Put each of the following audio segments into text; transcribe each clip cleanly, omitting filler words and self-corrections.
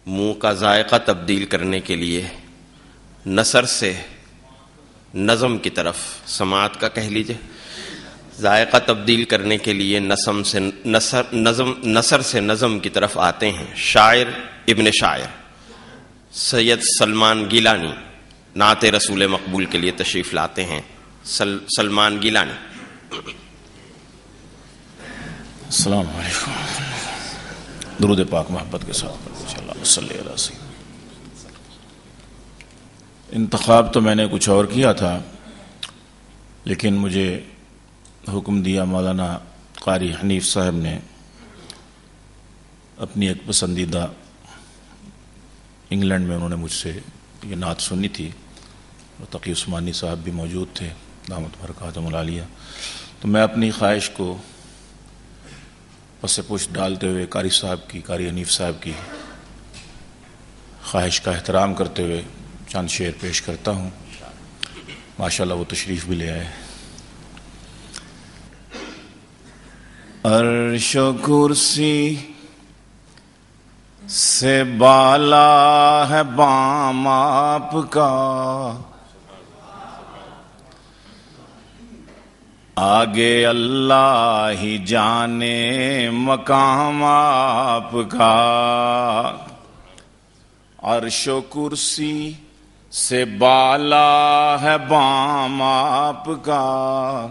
منہ کا ذائقہ تبدیل کرنے کے لیے نثر سے نظم کی طرف، سماعت کا کہہ لیجئے، ذائقہ تبدیل کرنے کے لیے نثر سے نظم کی طرف آتے ہیں شاعر ابن شاعر سید سلمان گیلانی، نعت رسول مقبول کے لیے تشریف لاتے ہیں سلمان گیلانی۔ السلام علیکم، درود پاک محبت کے ساتھ اللہ صلی اللہ علیہ۔ انتخاب تو میں نے کچھ اور کیا تھا، لیکن مجھے حکم دیا مولانا قاری حنیف صاحب نے، اپنی ایک پسندیدہ انگلینڈ میں انہوں نے مجھ سے یہ نعت سنی تھی، اور تقی عثمانی صاحب بھی موجود تھے دامت برکاتہم العالیہ، تو میں اپنی خواہش کو پس پشت ڈالتے ہوئے قاری حنیف صاحب کی خواہش کا احترام کرتے ہوئے چند شعر پیش کرتا ہوں۔ ماشاءاللہ وہ تشریف بھی لے آئے۔ عرش و کرسی سے بالا ہے بام آپ کا، آگے اللہ ہی جانے مقام آپ کا۔ عرش و کرسی سے بالا ہے بام آپ کا،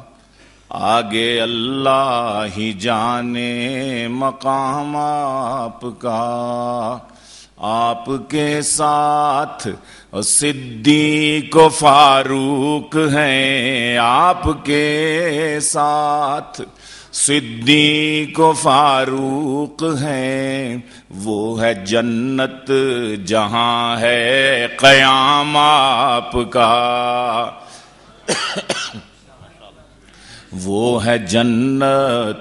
آگے اللہ ہی جانے مقام آپ کا۔ آپ کے ساتھ صدیق و فاروق ہیں، آپ کے ساتھ صدیق و فاروق ہیں، وہ ہے جنت جہاں ہے قیام آپ کا۔ وہ ہے جنت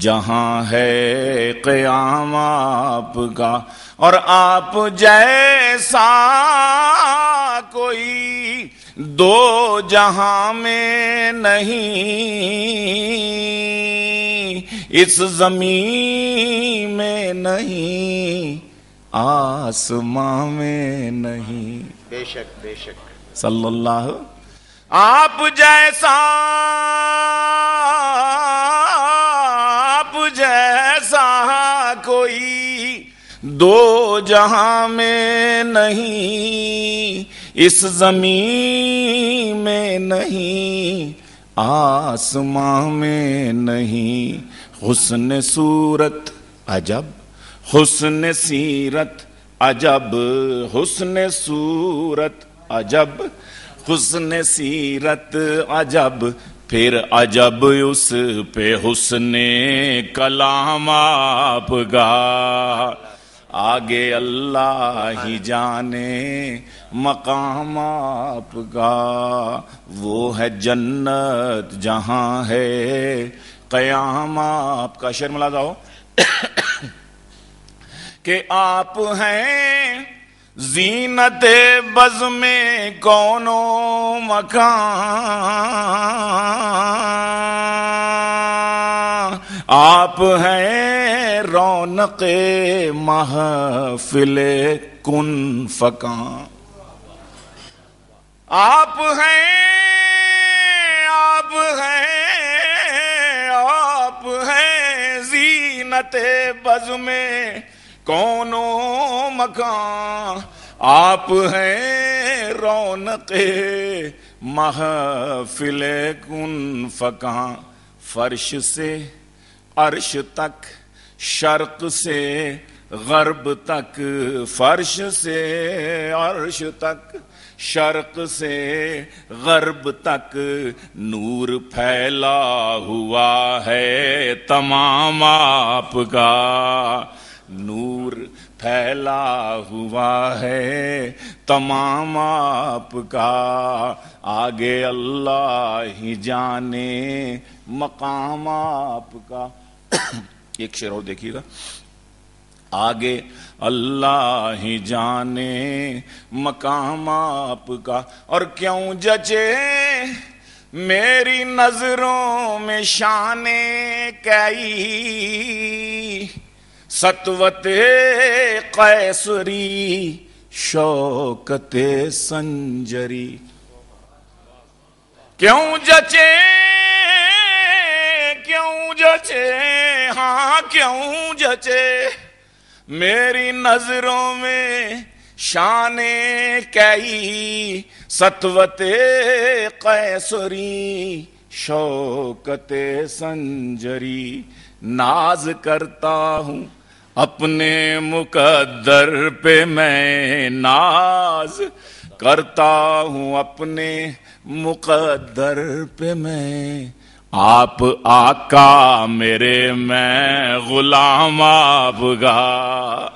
جہاں ہے قیام آپ کا، اور آپ جیسا کوئی دو جہاں میں نہیں، اس زمین میں نہیں، آسماں میں نہیں۔ بے شک بے شک صلی اللہ۔ آپ جیسا کوئی دو جہاں میں نہیں، اس زمین میں نہیں، آسماں میں نہیں۔ حسن صورت عجب، حسن سیرت عجب، حسن صورت عجب، حسن سیرت عجب، پھر عجب اس پہ حسن کلام آپ کا۔ آگے اللہ ہی جانے مقام آپ کا، وہ ہے جنت جہاں ہے قیام آپ کا۔ شعر ملاحظہ ہو کہ آپ ہیں زینت بز میں کونو مکان، آپ ہیں رونق محفل کن فکان، آپ ہیں زینت بز میں کونو مکان، آپ ہیں رونق محفل کن فکان۔ فرش سے عرش تک، شرق سے غرب تک، فرش سے عرش تک، شرق سے غرب تک، نور پھیلا ہوا ہے تمام آپ کا، نور پھیلا ہوا ہے تمام آپ کا۔ آگے اللہ ہی جانے مقام آپ کا۔ ایک شعر اور دیکھیے گا، آگے اللہ ہی جانے مقام آپ کا، اور کیوں جچے میری نظروں میں شان کئی، سطوت قیصری شوکت سنجری کیوں جچے ہاں کیوں جچے میری نظروں میں شان کئی سطوت قیصری شوکت سنجری ناز کرتا ہوں اپنے مقدر پہ میں ناز کرتا ہوں اپنے مقدر پہ میں آپ آقا میرے میں غلام آپ کا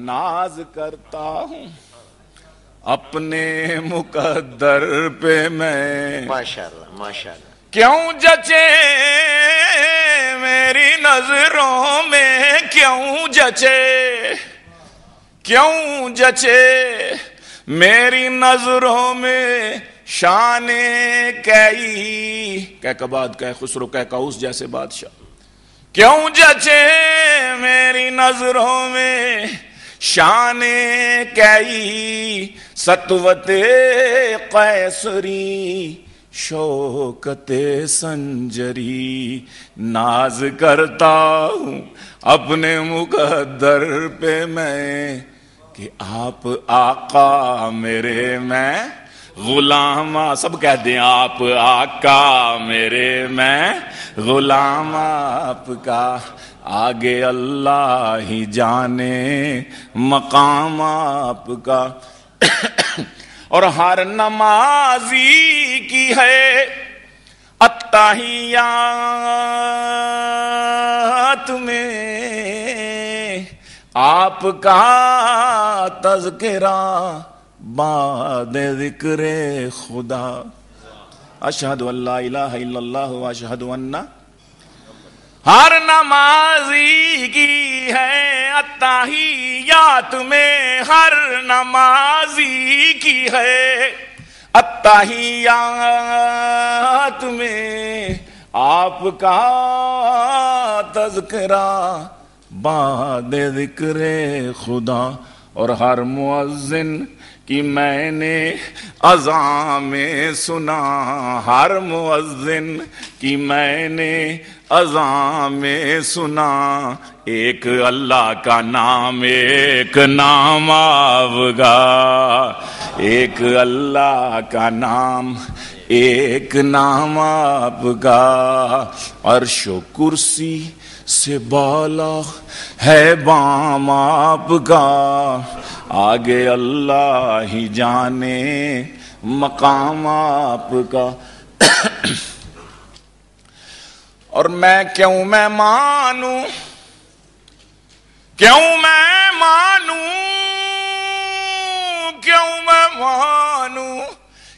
ناز کرتا ہوں اپنے مقدر پہ میں ماشاءاللہ ماشاءاللہ کیوں جچے میری نظروں میں کیوں جچے میری نظروں میں شان کئی کہکباد کہ خسرو کہ کاؤس جیسے بادشاہ کیوں جچے میری نظروں میں شان کئی سطوت قیصری شوکت سنجری ناز کرتا ہوں اپنے مقدر پہ میں کہ آپ آقا میرے میں غلام سب کہہ دیں آپ آقا میرے میں غلام آپ کا آگے اللہ ہی جانے مقام آپ کا اور ہر نمازی کی ہے التحیات میں آپ کا تذکرہ بعد ذکر خدا اشہد ان لا الہ الا اللہ و اشہد ان ہر نمازی کی ہے التحیات میں ہر نمازی کی ہے التحیات میں آپ کا تذکرہ بعد ذکر خدا اور ہر مؤذن کہ میں نے اذان میں سنا ہر مؤذن کہ میں نے اذان میں سنا ایک اللہ کا نام ایک نام آپ کا ایک اللہ کا نام ایک نام آپ کا عرش و کرسی سے بالا ہے بام آپ کا آگے اللہ ہی جانے مقام آپ کا اور میں کیوں میں مانوں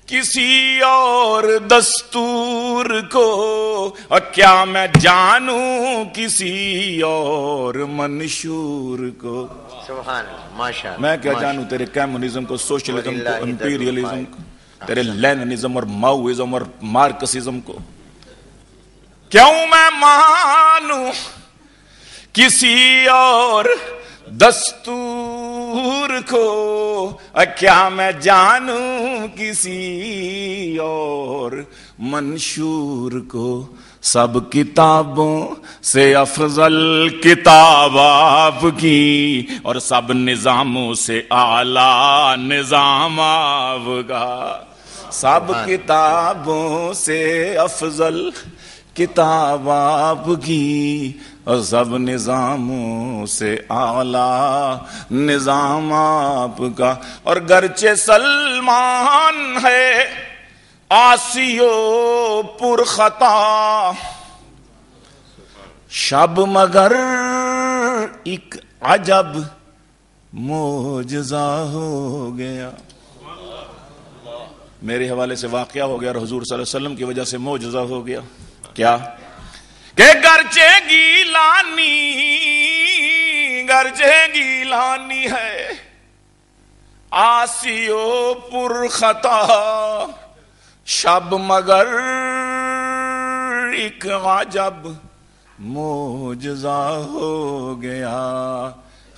کسی اور دستور کو اور کیا میں جانوں کسی اور منشور کو سبحان اللہ ماشاءاللہ میں کیا جانوں تیرے کمیونزم کو سوشلزم کو امپیریلزم کو تیرے لیننزم اور ماؤزم اور مارکسزم کو کیوں میں مانوں کسی اور دستور کو کیا میں جانوں کسی اور منشور کو سب کتابوں سے افضل کتاب آپ کی اور سب نظاموں سے اعلیٰ نظام آپ کا سب کتابوں سے افضل کتاب آپ کی اور سب نظاموں سے اعلیٰ نظام آپ کا اور گرچہ سلمان ہے آسی و پر خطا شب مگر ایک عجب معجزہ ہو گیا میرے حوالے سے واقعہ ہو گیا اور حضور صلی اللہ علیہ وسلم کی وجہ سے معجزہ ہو گیا کیا کہ گرچہ گیلانی ہے آسی و پر خطا شب مگر ایک عجب معجزہ ہو گیا،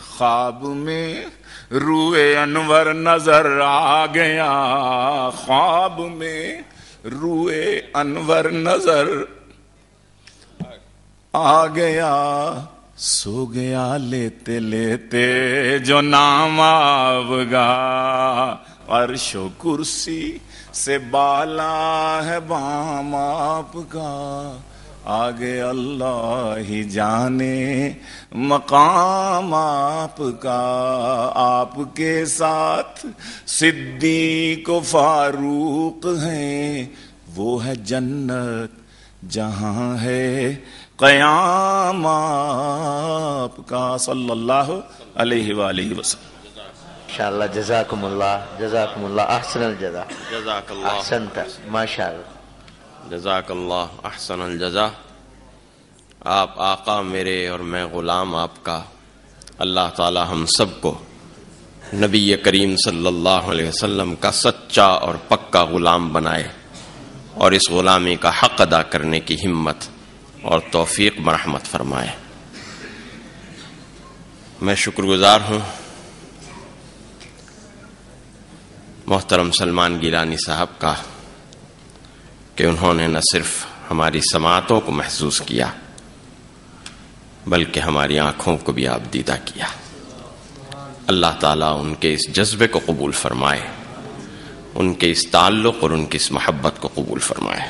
خواب میں روئے انور نظر آ گیا، خواب میں روئے انور نظر آ گیا، سو گیا لیتے لیتے جو نام آپ کا، عرش و کرسی سے بالا ہے بام آپ کا، آگے اللہ ہی جانے مقام آپ کا، آپ کے ساتھ صدیق و فاروق ہیں، وہ ہے جنت جہاں ہے قیام آپ کا، صلی اللہ علیہ وآلہ وسلم۔ ماشاءاللہ، جزاکم اللہ احسن الجزا، جزاک اللہ احسنت، ماشاءاللہ۔ جزاک اللہ احسن الجزا۔ آپ آقا میرے اور میں غلام آپ کا، اللہ تعالی ہم سب کو نبی کریم صلی اللہ علیہ وسلم کا سچا اور پکا غلام بنائے، اور اس غلامی کا حق ادا کرنے کی ہمت اور توفیق مرحمت فرمائے۔ میں شکر گزار ہوں محترم سلمان گیلانی صاحب کا کہ انہوں نے نہ صرف ہماری سماعتوں کو محسوس کیا بلکہ ہماری آنکھوں کو بھی آبدیدہ کیا۔ اللہ تعالیٰ ان کے اس جذبے کو قبول فرمائے، ان کے اس تعلق اور ان کی اس محبت کو قبول فرمائے۔